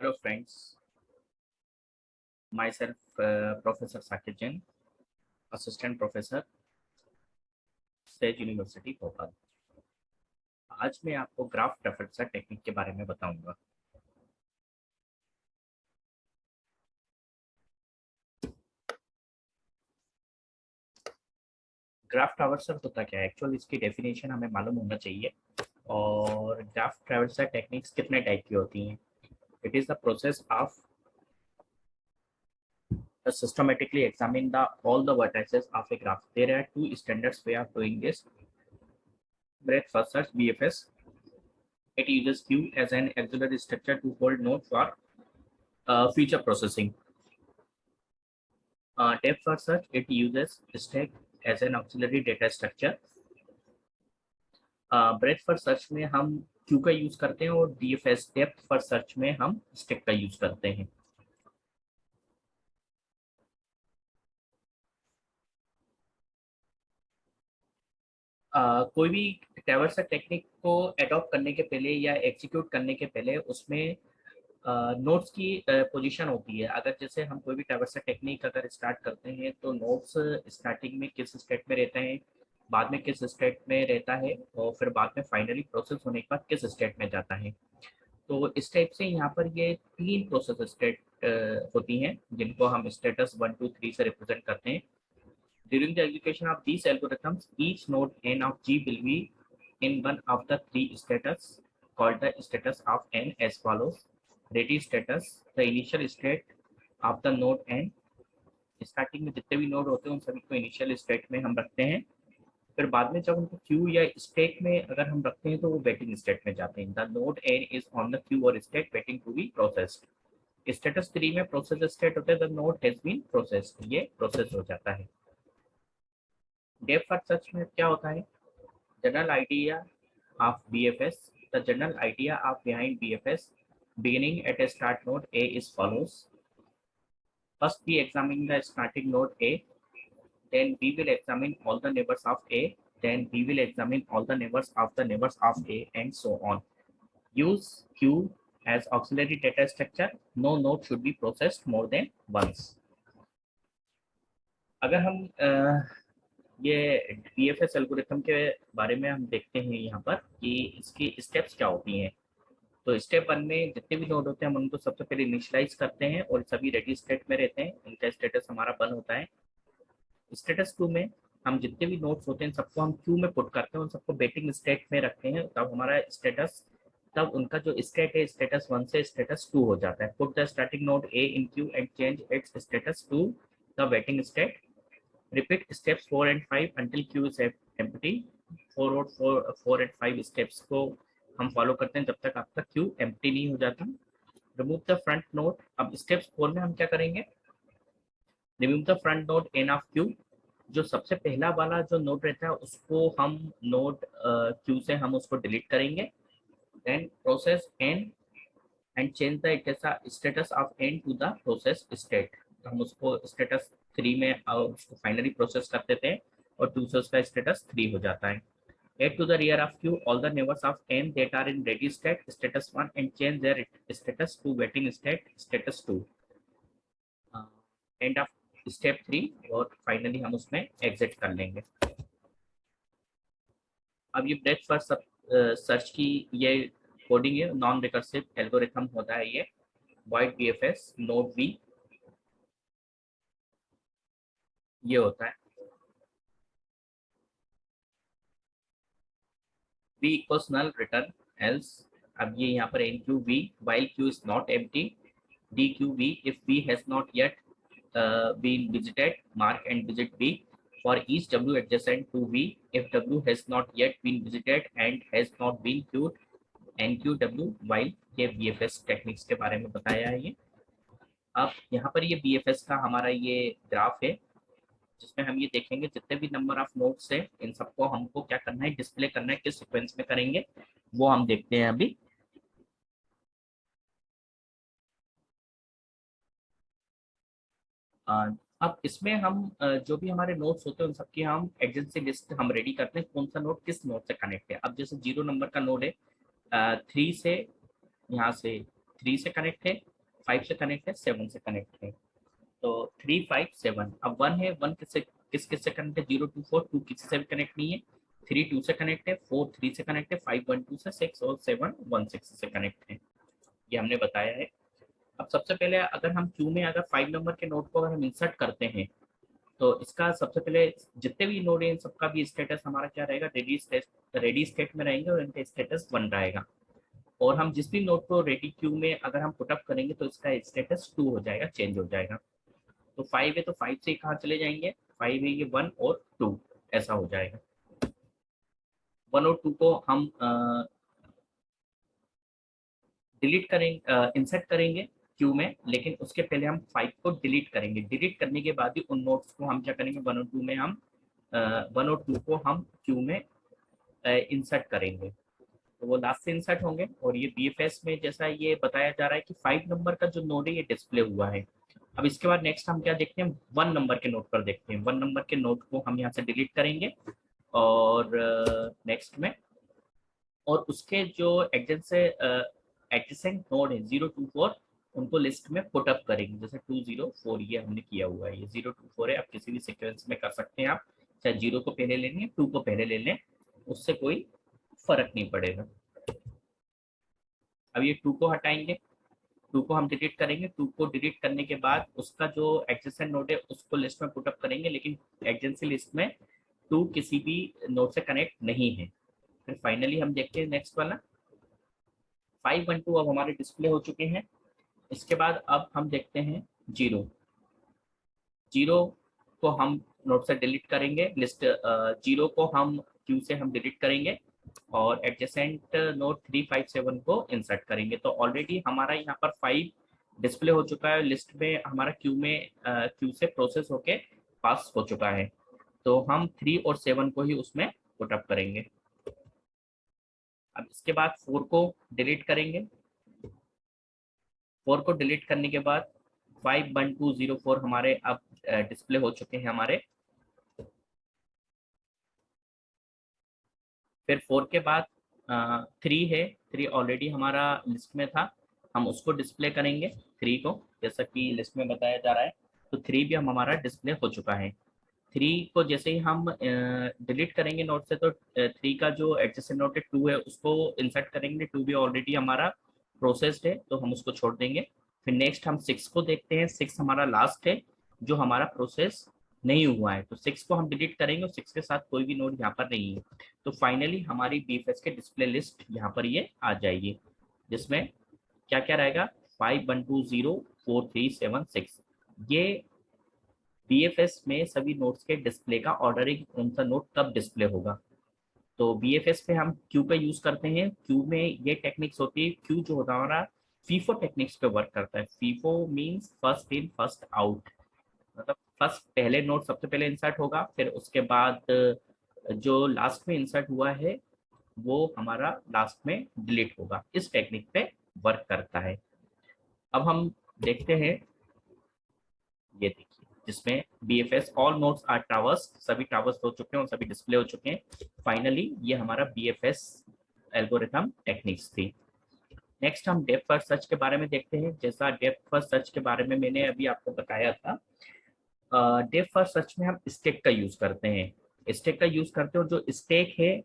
Hello friends, myself Professor Sakit Jain, Assistant Professor, says university Bhopal. आज मैं आपको graph traversal technique के बारे में बताऊंगा। ग्राफ ट्रैवर्सल होता क्या है, एक्चुअली इसकी डेफिनेशन हमें मालूम होना चाहिए। और ग्राफ ट्रैवर्सल टेक्निक्स कितने टाइप की होती हैं? It is the process of systematically examine all the vertices of a graph. There are two standards way of doing this. Breadth first search BFS. It uses Q as an auxiliary structure to hold nodes for feature processing. Depth first search, it uses stack as an auxiliary data structure. Breadth for search में हम Q का use करते हैं और DFS depth for search में हम stake का use करते हैं। कोई भी ट्रैवर्सल टेक्निक को एडॉप्ट करने के पहले या एग्जीक्यूट करने के पहले उसमें नोट्स की पोजीशन होती है। अगर जैसे हम कोई भी ट्रैवर्सल टेक्निक अगर स्टार्ट करते हैं तो नोट्स स्टार्टिंग में किस स्टेट में रहते हैं, बाद में किस स्टेट में रहता है, और फिर बाद में फाइनली प्रोसेस होने के बाद किस स्टेट में जाता है। तो इस टाइप से यहाँ पर ये तीन प्रोसेस स्टेट होती हैं जिनको हम स्टेटस 1 2 3 से रिप्रेजेंट करते हैं। During the execution of these algorithms each node n of g will be in one of the three status called the status of n as follows. Ready status, the initial state of the node n. Starting में जितने भी node होते हैं उन सभी को initial state में हम रखते हैं। फिर बाद में जब उनको क्यू या स्टेट में अगर हम रखते हैं तो वो वेटिंग स्टेट में जाते हैं। The node N is on the queue और state waiting to be processed. Status 3 में प्रोसेस स्टेट होता है, the node has been processed, ये प्रोसेस हो जाता है। डेप्थ फर्स्ट सर्च में क्या होता है? General idea of BFS, the general idea of behind BFS beginning at a start node A is follows. First we examine the starting node A, then we will examine all the neighbors of A, then we will examine all the neighbors of the neighbors of A, and so on. Use Q as auxiliary data structure. No node should be processed more than once. अगर हम ये DFS algorithm के बारे में हम देखते हैं यहाँ पर कि इसकी स्टेप्स क्या होती हैं। तो स्टेप 1 में जितने भी नोड होते हैं हम उनको सबसे पहले इनिशियलाइज करते हैं और सभी रेडी स्टेट में रहते हैं, इनका स्टेटस हमारा 1 होता है। स्टेटस 2 में हम जितने भी नोड्स होते हैं सबको हम क्यू में पुट करते हैं और सबको वेटिंग स्टेट में रखते हैं, तब हमारा स्टेटस, तब उनका जो स्टेट है स्टेटस 1 से स्टेटस 2 हो जाता है। Put the starting node A in queue and change its status to the waiting state. Repeat steps 4 and 5 until queue is empty। 4 and 5 steps को हम फॉलो करते हैं जब तक आपका क्यू एम्प्टी नहीं हो जाता। Remove the front node. अब स्टेप्स 4 में हम क्या करेंगे? Remove the front node N of queue. जो सबसे पहला वाला जो नोड रहता है उसको हम नोड क्यू से हम उसको डिलीट करेंगे। Then process N and change the status of N to the process state. हम उसको स्टेटस 3 में उसको फाइनली प्रोसेस कर देते हैं और 2 से उसका स्टेटस 3 हो जाता है। Add to the rear of Q all the neighbors of n that are in ready state status 1 and change their status to waiting state status 2। End of step 3 और फाइनली हम उसमें एग्जिट कर लेंगे। अब ये ब्रेथ फर्स्ट सर्च की ये coding है, नॉन रिकर्सिव एल्गोरिथम होता है ये। वाइड बीएफएस नोड वी ये होता है। v equals null return else। अब ये यहाँ पर nqv while q is not empty, dqv if v has not yet been visited mark and visit v for each w adjacent to v if w has not yet been visited and has not been queued nqw while। ये bfs techniques के बारे में बताया है ये। अब यहाँ पर ये bfs का हमारा ये ग्राफ है जिसमें हम ये देखेंगे जितने भी नंबर ऑफ नोड्स है इन सबको हमको क्या करना है, डिस्प्ले करना है, किस सीक्वेंस में करेंगे वो हम देखते हैं अभी। अब इसमें हम जो भी हमारे नोट्स होते हैं उन सबकी हम एडजेंसी लिस्ट हम रेडी करते हैं, कौन सा नोड किस नोड से कनेक्ट है। अब जैसे 0 नंबर का नोड है 3 से यहाँ से 3 से कनेक्ट है, 5 से कनेक्ट है, 7 से कनेक्ट है। तो 3 5 7, अब 1 है, 1 किस किस से कनेक्ट है, 0 2 4, 2 किसी से भी कनेक्ट नहीं है, 3 2 से कनेक्ट है, 4 3 से कनेक्ट है, 5 1 2 से, 6 और 7 1 6 से कनेक्ट है। ये हमने बताया है। अब सबसे पहले अगर हम क्यू में अगर 5 नंबर के नोट को अगर हम इंसर्ट करते हैं, तो इसका सबसे पहले जितने भी नोड है इन सबका भी स्टेटस हमारा क्या रहेगा, रेडी स्टेट में रहेंगे और इनका स्टेटस 1 रहेगा। और हम जिस भी नोड को रेडी क्यू में अगर हम पुटअप करेंगे तो इसका स्टेटस 2 हो जाएगा, चेंज हो जाएगा। तो 5 है तो 5 से कहाँ चले जाएंगे, 5 है ये 1 और 2, ऐसा हो जाएगा। 1 और 2 को हम डिलीट करेंगे, इंसर्ट करेंगे क्यू में, लेकिन उसके पहले हम 5 को डिलीट करेंगे। डिलीट करने के बाद ही उन नोट्स को हम क्या करेंगे, 1 और 2 में हम 1 और 2 को हम क्यू में इंसर्ट करेंगे, तो वो लास्ट से इंसर्ट होंगे। और ये बीएफएस में जैसा ये बताया जा रहा है कि 5 नंबर का जो नोड है ये डिस्प्ले हुआ है। अब इसके बाद नेक्स्ट हम क्या देखते हैं, 1 नंबर के नोड पर देखते हैं। 1 नंबर के नोड को हम यहाँ से डिलीट करेंगे और नेक्स्ट में, और उसके जो एडजेसेंट नोड है 0 2 4, उनको लिस्ट में पुट अप करेंगे। जैसे 2 0 4 ये हमने किया हुआ है, ये 0 2 4 है। आप किसी भी सीक्वेंस में कर सकते हैं, आप चाहे 0 को पहले ले लें, 2 को पहले ले लें, उससे कोई फर्क नहीं पड़ेगा। अब ये 2 को हटाएंगे, 2 को हम डिलीट करेंगे। 2 को डिलीट करने के बाद उसका जो एडजेसेंट नोड है उसको लिस्ट में पुट अप करेंगे, लेकिन एडजेंसी लिस्ट में 2 किसी भी नोड से कनेक्ट नहीं है। फिर फाइनली हम देखते हैं नेक्स्ट वाला, 5 1 2 अब हमारे डिस्प्ले हो चुके हैं। इसके बाद अब हम देखते हैं 0 0 को हम नोड से डिलीट करेंगे, लिस्ट 0 को हम क्यू से हम डिलीट करेंगे और एडजेसेंट नोड 3 5 7 को इंसर्ट करेंगे। तो ऑलरेडी हमारा यहाँ पर 5 डिस्प्ले हो चुका है लिस्ट में, हमारा क्यू से प्रोसेस होके पास हो चुका है। तो हम 3 और 7 को ही उसमें पुटअप करेंगे। अब इसके बाद 4 को डिलीट करेंगे। 4 को डिलीट करने के बाद 5 1 2 0 4 हमारे अब डिस्प्ले हो चुके हैं हमारे। फिर 4 के बाद 3 है, 3 ऑलरेडी हमारा लिस्ट में था, हम उसको डिस्प्ले करेंगे 3 को, जैसा कि लिस्ट में बताया जा रहा है। तो 3 भी हमारा डिस्प्ले हो चुका है। 3 को जैसे ही हम डिलीट करेंगे नोट से, तो 3 का जो एडजेसेंट नोट है 2 है उसको इंसर्ट करेंगे। 2 भी ऑलरेडी हमारा प्रोसेस्ड है तो हम उसको छोड़ देंगे। फिर नेक्स्ट हम 6 को देखते हैं। 6 हमारा लास्ट है जो हमारा प्रोसेस नहीं हुआ है, तो 6 को हम डिलीट करेंगे और 6 के साथ कोई भी नोड यहाँ पर नहीं है। तो फाइनली हमारी बीएफएस के डिस्प्ले लिस्ट यहाँ पर ये आ जाएगी, जिसमें क्या क्या रहेगा, 5 1 2 0 4 3 7 6। ये बीएफएस में सभी नोट्स के डिस्प्ले का ऑर्डर है कि कौन सा नोट कब डिस्प्ले होगा। तो बीएफएस पे हम क्यू का यूज करते हैं। क्यू में ये टेक्निक्स होती है, क्यू जो होता है हमारा फीफो टेक्निक्स पे वर्क करता है। FIFO means first in first out, मतलब फर्स्ट पहले नोट सबसे पहले इंसर्ट होगा, फिर उसके बाद जो लास्ट में इंसर्ट हुआ है वो हमारा लास्ट में डिलीट होगा। इस टेक्निक पे वर्क करता है। अब हम देखते हैं, ये देखिए जिसमें BFS all nodes are traverse, सभी ट्रावर्स हो चुके हैं और सभी डिस्प्ले हो चुके हैं। फाइनली ये हमारा बीएफएस एल्गोरिथम टेक्निक्स थी। नेक्स्ट हम डेप्थ फर्स्ट सर्च के बारे में देखते हैं। जैसा डेप्थ फर्स्ट सर्च के बारे में मैंने अभी आपको बताया था, डेप्थ फर्स्ट सर्च में हम स्टैक का यूज करते हैं। स्टैक का यूज करते हो, जो स्टैक है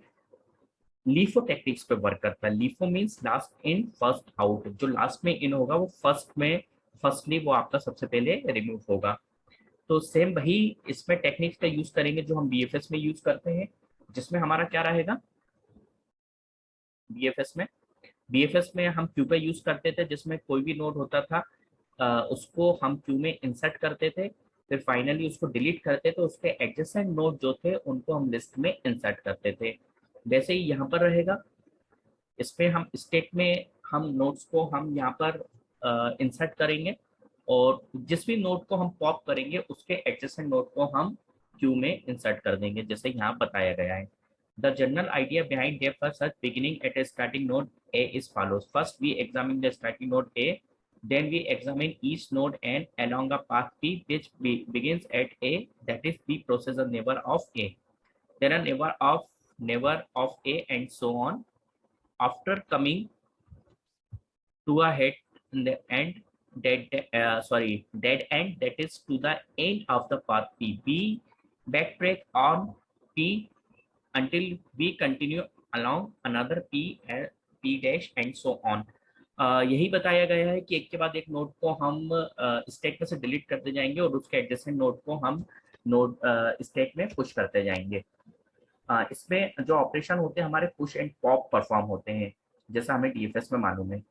लीफो टेक्निक्स पे वर्क करता है। LIFO means last in first out, जो लास्ट में इन होगा वो फर्स्टली वो आपका सबसे पहले रिमूव होगा। तो सेम वही इसमें टेक्निक्स का यूज करेंगे जो हम बीएफएस में यूज करते हैं, जिसमें हमारा क्या रहेगा, बीएफएस में हम क्यू का यूज करते थे, जिसमें कोई भी नोड होता था उसको हम क्यू में इंसर्ट करते थे, फिर फाइनली उसको डिलीट करते थे, उसके एडजेसेंट नोड जो थे उनको हम लिस्ट में इंसर्ट करते थे। वैसे ही यहाँ पर रहेगा, इसमें हम स्टेक में हम नोड्स को हम यहाँ पर इंसर्ट करेंगे और जिस भी नोड को हम पॉप करेंगे उसके एडजेसेंट नोड को हम क्यू में इंसर्ट कर देंगे, जैसे यहाँ बताया गया है। The general idea behind depth first search beginning at a starting node A is follows. First, we examine the starting node A, then we examine each node N along a path P which begins at A, that is the processor neighbor of A. Then a neighbor of A and so on. After coming to a head and dead end that is to the end of the path P. We backtrack on P until we continue along another P P dash and so on. यही बताया गया है कि एक के बाद एक node को हम स्टैक में से डिलीट करते जाएंगे और उसके एडजेसेंट नोड को हम नोड स्टैक में पुश करते जाएंगे। इसमें जो ऑपरेशन होते हैं हमारे पुश एंड पॉप परफॉर्म होते हैं, जैसा हमें डीएफएस में मालूम है।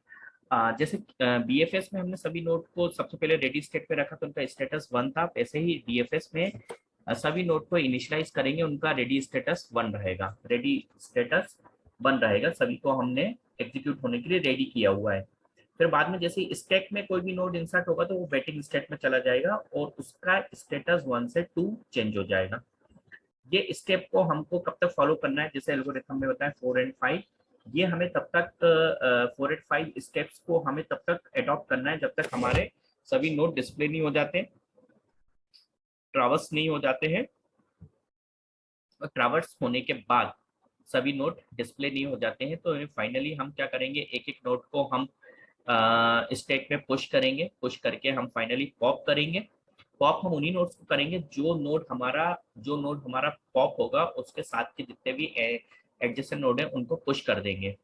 जैसे बीएफएस में हमने सभी नोड को सबसे पहले रेडी स्टेट पे रखा तो उनका स्टेटस 1 था, वैसे ही डीएफएस में सभी नोड को इनिशियलाइज करेंगे, उनका रेडी स्टेटस 1 रहेगा। रेडी स्टेटस 1 रहेगा, सभी को हमने एग्जीक्यूट होने के लिए रेडी किया हुआ है। फिर बाद में जैसे स्टैक में कोई भी नोड इंसर्ट होगा तो वो वेटिंग स्टेट में चला जाएगा और उसका स्टेटस 1 से 2 चेंज हो जाएगा। ये स्टेप को हमको कब तक फॉलो करना है, जैसे एल्गोरिथम में बताया 4 एंड 5, ये हमें तब तक 4 एंड 5 स्टेप्स को हमें तब तक अडॉप्ट करना है जब तक हमारे सभी नोड डिस्प्ले नहीं हो जाते, ट्रावर्स नहीं हो जाते हैं। और ट्रावर्स होने के बाद सभी नोड डिस्प्ले नहीं हो जाते हैं तो फाइनली हम क्या करेंगे, एक एक नोड को हम स्टैक में पुश करेंगे, पुश करके हम फाइनली पॉप करेंगे। पॉप हम उन्हीं नोड्स को करेंगे जो नोड हमारा पॉप होगा उसके साथ के जितने भी एडजेसेंट नोड है उनको पुश कर देंगे।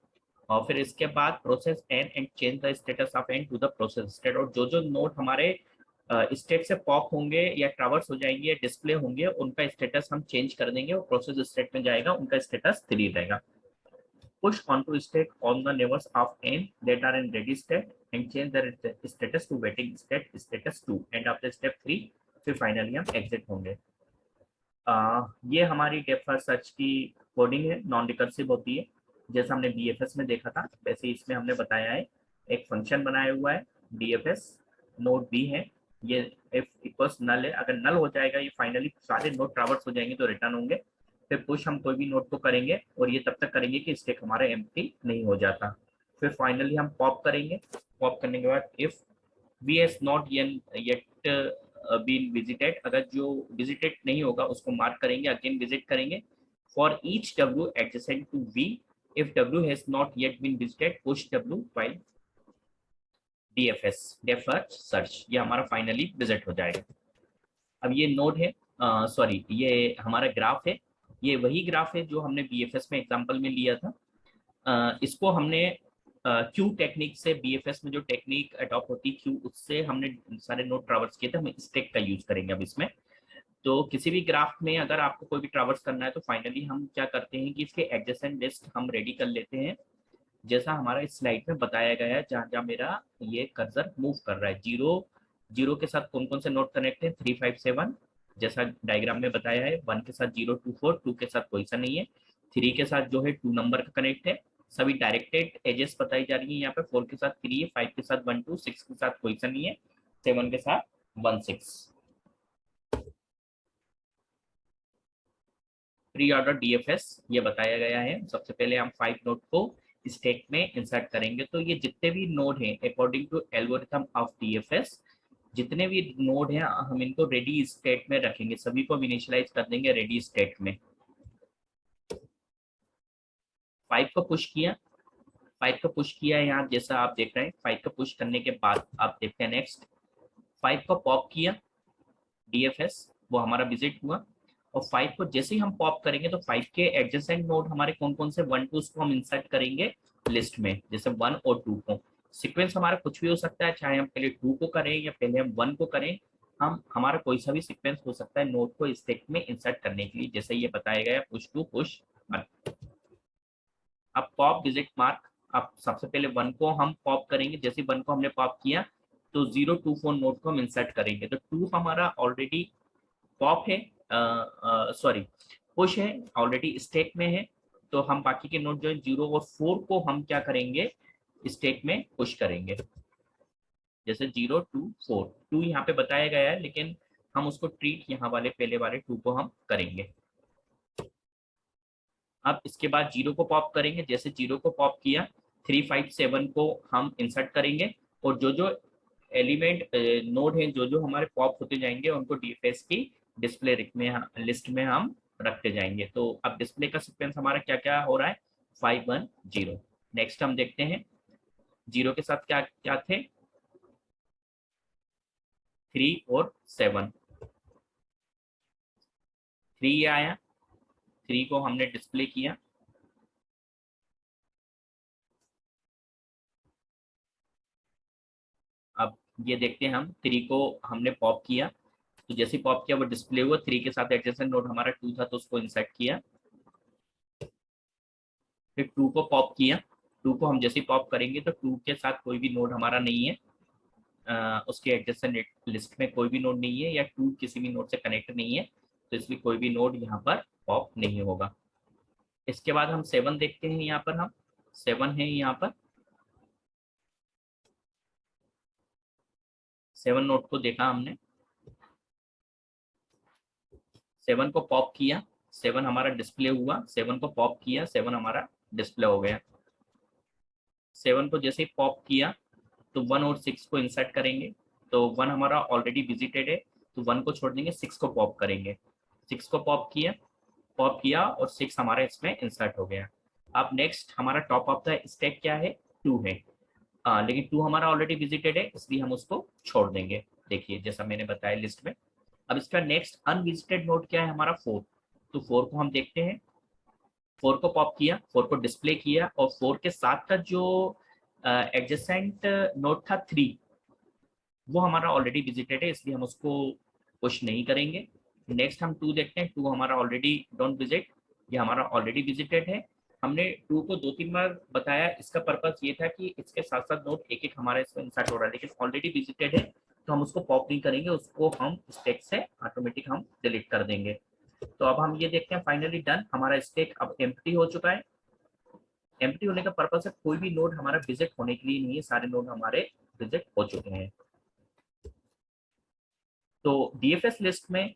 और फिर इसके बाद process N and change the status of N to the process state, और जो नोड हमारे स्टेट से पॉप होंगे या ट्रावर्स हो जाएंगे या डिस्प्ले होंगे उनका स्टेटस हम चेंज कर देंगे और प्रोसेस स्टेट में जाएगा, उनका स्टेटस 3 रहेगा। Push onto stack on the neighbors of n that are in ready state and change their status to waiting state status 2 and after step 3 फिर फाइनली हम एग्जिट होंगे। ये हमारी डेप्थ फर्स्ट सर्च की कोडिंग है, non recursive होती है, जैसा हमने बीएफएस में देखा था वैसे इसमें हमने बताया है। एक फंक्शन बनाया हुआ है डीएफएस, नोड बी है, ये इफ इक्वल्स नल है, अगर नल हो जाएगा ये फाइनली सारे नोड ट्रावर्स हो जाएंगे तो रिटर्न होंगे। फिर पुश हम कोई भी नोड को करेंगे और ये तब तक करेंगे कि स्टैक हमारा एम्प्टी नहीं हो जाता। फिर फाइनली हम पॉप करेंगे, पॉप करने के बाद if V has not yet been visited, अगर जो विजिटेड नहीं होगा उसको मार्क करेंगे, अगेन विजिट करेंगे for each W adjacent to V, if W has not yet been visited push W while DFS depth search, ये हमारा फाइनली विजिट हो जाएगा। अब ये नोड है, सॉरी ये हमारा ग्राफ है, ये वही ग्राफ है जो हमने बीएफएस में एग्जांपल में लिया था। इसको हमने क्यू टेक्निक से, बीएफएस में जो टेक्निक अडॉप्ट होती है क्यू, उससे हमने सारे नोड ट्रावर्स किए थे, हम स्टैक का यूज करेंगे अब इसमें। तो किसी भी ग्राफ में अगर आपको कोई भी ट्रावर्स करना है तो फाइनली हम क्या करते हैं कि इसके एडजेसेंट लिस्ट हम रेडी कर लेते हैं, जैसा हमारा इस स्लाइड में बताया गया है। जहाँ जहाँ मेरा ये कर्सर मूव कर रहा है, 0 के साथ कौन कौन से नोड कनेक्ट है, 3 5 7 जैसा डायग्राम में बताया है, 1 के साथ 0 2 4, 2 के साथ कोई सा नहीं है, 3 के साथ जो है 2 नंबर का कनेक्ट है, सभी डायरेक्टेड एजेस बताई जा रही है यहाँ पे, 4 के साथ 3 है, 5 के साथ 1 2, 6 के साथ कोई सा नहीं है, 7 के साथ 1 6। प्री ऑर्डर डीएफएस ये बताया गया है। सबसे पहले हम 5 नोड को स्टैक में इंसर्ट करेंगे, तो ये जितने भी नोड हैं according to algorithm of DFS, जितने भी नोड हैं हम इनको रेडी स्टेट में रखेंगे, सभी को इनिशियलाइज कर देंगे रेडी स्टेट में। 5 को पुश किया, 5 को पुश किया है यहाँ जैसा आप देख रहे हैं। 5 को पुश करने के बाद आप देखते हैं नेक्स्ट 5 को पॉप किया डीएफएस, वो हमारा विजिट हुआ, और 5 को जैसे ही हम पॉप करेंगे तो 5 के एडजेसेंट नोड हमारे कौन कौन से 1 2 को हम इंसर्ट करेंगे लिस्ट में, जैसे 1 और 2 को। सीक्वेंस हमारा कुछ भी हो सकता है, चाहे हम पहले 2 को करें या पहले हम 1 को करें, हम हमारा कोई सा भी सीक्वेंस हो सकता है नोड को स्टैक में इंसर्ट करने के लिए, जैसे ये बताया गया पुश टू पुश 1। अब पॉप विजिट मार्क, अब सबसे पहले 1 को हम पॉप करेंगे, जैसे 1 को हमने पॉप किया तो 0 2 4 नोड को हम इंसर्ट करेंगे, तो 2 हमारा ऑलरेडी पॉप है, सॉरी पुश है, ऑलरेडी स्टैक में है, तो हम बाकी के नोड जो है 0 और 4 को हम क्या करेंगे स्टैक में पुश करेंगे, जैसे 0 2 4। 2 यहाँ पे बताया गया है लेकिन हम उसको ट्रीट यहाँ वाले पहले वाले 2 को हम करेंगे। अब इसके बाद 0 को पॉप करेंगे, जैसे 0 को पॉप किया 3 5 7 को हम इंसर्ट करेंगे, और जो एलिमेंट नोड हैं जो हमारे पॉप होते जाएंगे उनको डीएफएस की डिस्प्ले लिस्ट में हम रखते जाएंगे। तो अब डिस्प्ले का सीक्वेंस हमारा क्या क्या हो रहा है, 5 1 0। नेक्स्ट हम देखते हैं 0 के साथ क्या क्या थे, 3 और 7, 3 आया, 3 को हमने डिस्प्ले किया। अब ये देखते हैं हम 3 को हमने पॉप किया, तो जैसे पॉप किया वो डिस्प्ले हुआ, 3 के साथ एडजेसेंट नोड हमारा 2 था तो उसको इंसर्ट किया। फिर 2 को पॉप किया, 2 को हम जैसे पॉप करेंगे तो 2 के साथ कोई भी नोड हमारा नहीं है, उसके एडजेसेंट लिस्ट में कोई भी नोड नहीं है, या 2 किसी भी नोड से कनेक्ट नहीं है, तो इसलिए कोई भी नोड यहाँ पर पॉप नहीं होगा। इसके बाद हम 7 देखते हैं, यहाँ पर हम 7 है, यहाँ पर 7 नोड को देखा हमने, 7 को पॉप किया, 7 हमारा डिस्प्ले हुआ, 7 को पॉप किया, 7 हमारा डिस्प्ले हो गया। 7 को जैसे ही पॉप किया तो 1 और 6 को इंसर्ट करेंगे, तो 1 हमारा ऑलरेडी विजिटेड है, तो 1 को छोड़ देंगे, 6 को पॉप करेंगे, 6 को पॉप किया और 6 हमारा इसमें इंसर्ट हो गया। अब नेक्स्ट हमारा टॉप ऑफ द स्टैक क्या है, 2 है, लेकिन 2 हमारा ऑलरेडी विजिटेड है इसलिए हम उसको छोड़ देंगे, देखिए जैसा मैंने बताया लिस्ट में। अब इसका नेक्स्ट अनविजिटेड नोड क्या है, हमारा 4, तो 4 को हम देखते हैं। 4 को पॉप किया, 4 को डिस्प्ले किया, और 4 के साथ का जो एडजेसेंट नोड था 3, वो हमारा ऑलरेडी विजिटेड है इसलिए हम उसको पुश नहीं करेंगे। नेक्स्ट हम 2 देखते हैं, 2 हमारा ऑलरेडी डोंट विजिट, ये हमारा ऑलरेडी विजिटेड है। हमने 2 को 2-3 बार बताया, इसका पर्पस ये था कि इसके साथ साथ नोड एक एक हमारा इसमें इंसर्ट हो रहा है, लेकिन ऑलरेडी विजिटेड है तो हम उसको पॉप नहीं करेंगे, उसको हम स्टेक से ऑटोमेटिक हम डिलीट कर देंगे। तो अब हम ये देखते हैं, फाइनली डन, हमारा स्टेक अब एम्प्टी हो चुका है। एम्प्टी होने का पर्पस है कोई भी नोड हमारा विजिट होने के लिए नहीं है, सारे नोड हमारे विजिट हो चुके हैं। तो डीएफएस लिस्ट में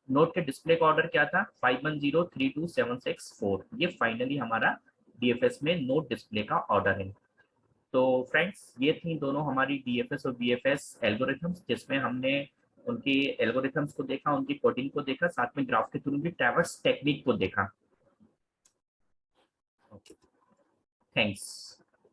नोड के डिस्प्ले का ऑर्डर क्या था, 51032764, ये फाइनली हमारा डीएफएस में नोड डिस्प्ले का ऑर्डर है। तो फ्रेंड्स, ये थी दोनों हमारी डीएफएस और बीएफएस एल्गोरिथम्स, जिसमें हमने उनकी एल्गोरिथम्स को देखा, उनकी कोडिंग को देखा, साथ में ग्राफ के थ्रू भी ट्रैवर्स टेक्निक को देखा। थैंक्स।